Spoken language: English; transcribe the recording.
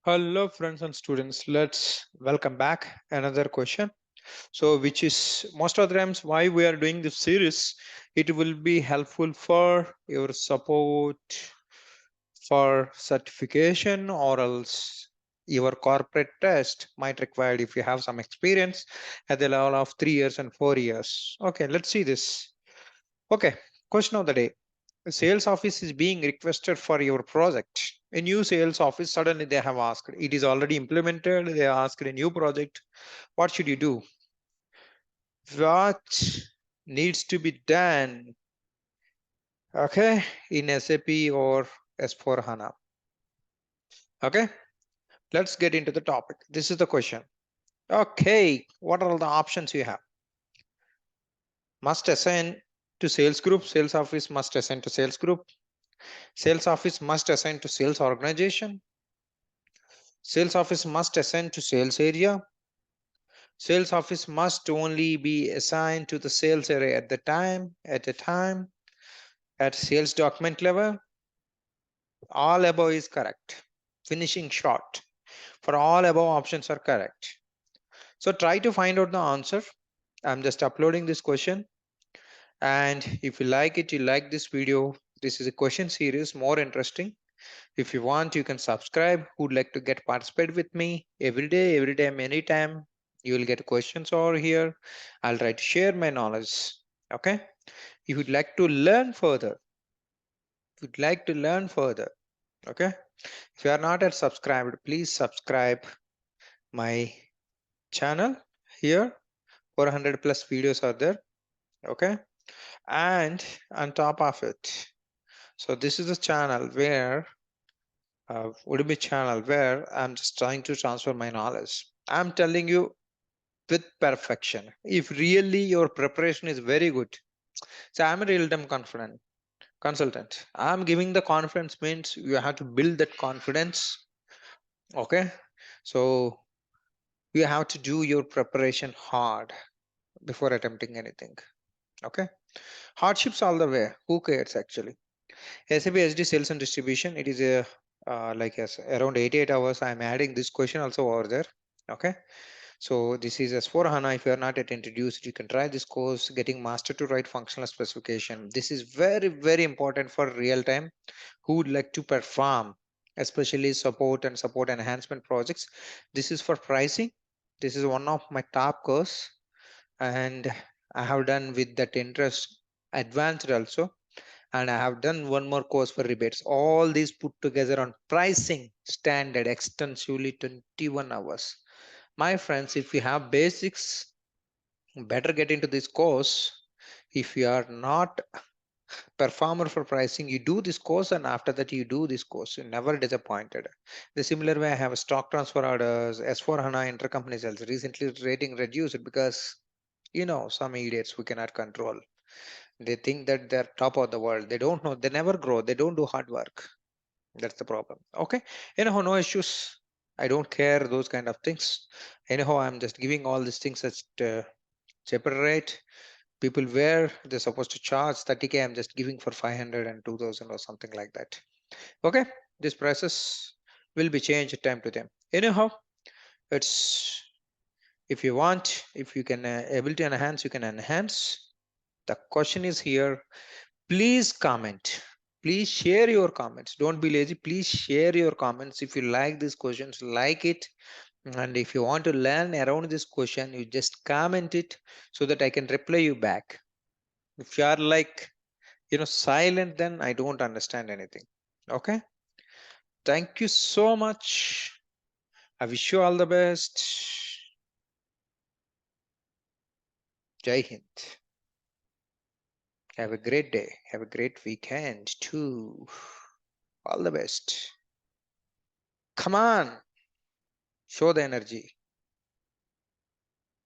Hello friends and students, let's welcome back another question. So which is most of the times why we are doing this series, it will be helpful for your support for certification or else your corporate test might require if you have some experience at the level of 3 years and 4 years. Okay, let's see this. Okay, question of the day. The sales office is being requested for your project. A new sales office, suddenly they have asked, it is already implemented, they asked a new project. What should you do? What needs to be done? Okay, in SAP or S4 HANA. Okay, let's get into the topic. This is the question. Okay, what are the options you have? Must assign to sales group, sales office must assign to sales group, sales office must assign to sales organization, sales office must assign to sales area, sales office must only be assigned to the sales area at a time, at sales document level. All above is correct. Finishing short. For all above options are correct. So try to find out the answer. I'm just uploading this question. And if you like it, you like this video. This is a question series, more interesting. If you want, you can subscribe. Who'd like to get participate with me every day, anytime. You will get questions over here. I'll try to share my knowledge. Okay. If you'd like to learn further, okay. If you are not yet subscribed, please subscribe my channel here. 400 plus videos are there. Okay. And on top of it, so this is the channel where would be channel where I'm just trying to transfer my knowledge. I'm telling you with perfection. If really your preparation is very good, so I'm a real-time confident consultant. I'm giving the confidence means you have to build that confidence. Okay, so you have to do your preparation hard before attempting anything. Okay, hardships all the way. Who cares actually? SAP SD sales and distribution. It is a like yes, around 88 hours. I'm adding this question also over there. Okay. So this is S4 HANA. If you are not yet introduced, you can try this course, getting master to write functional specification. This is very important for real time who would like to perform, especially support and support enhancement projects. This is for pricing. This is one of my top course, and I have done with that interest advanced also, and I have done one more course for rebates. All these put together on pricing standard extensively 21 hours. My friends, if you have basics, better get into this course. If you are not performer for pricing, you do this course, and after that you do this course. You're never disappointed. The similar way I have stock transfer orders, S4 HANA intercompany sales. Recently rating reduced because some idiots we cannot control. They think that they're top of the world. They don't know. They never grow. They don't do hard work. That's the problem. Okay. Anyhow, no issues. I don't care those kind of things. Anyhow, I'm just giving all these things at separate. People where they're supposed to charge 30K, I'm just giving for 500 and 2000 or something like that. Okay. This prices will be changed time to time. Anyhow, it's if you want, if you can able to enhance, you can enhance. The question is here. Please comment. Please share your comments. Don't be lazy. Please share your comments. If you like these questions, like it. And if you want to learn around this question, you just comment it so that I can reply you back. If you are like, silent, then I don't understand anything. Okay. Thank you so much. I wish you all the best. Jai Hind. Have a great day. Have a great weekend too. All the best. Come on. Show the energy.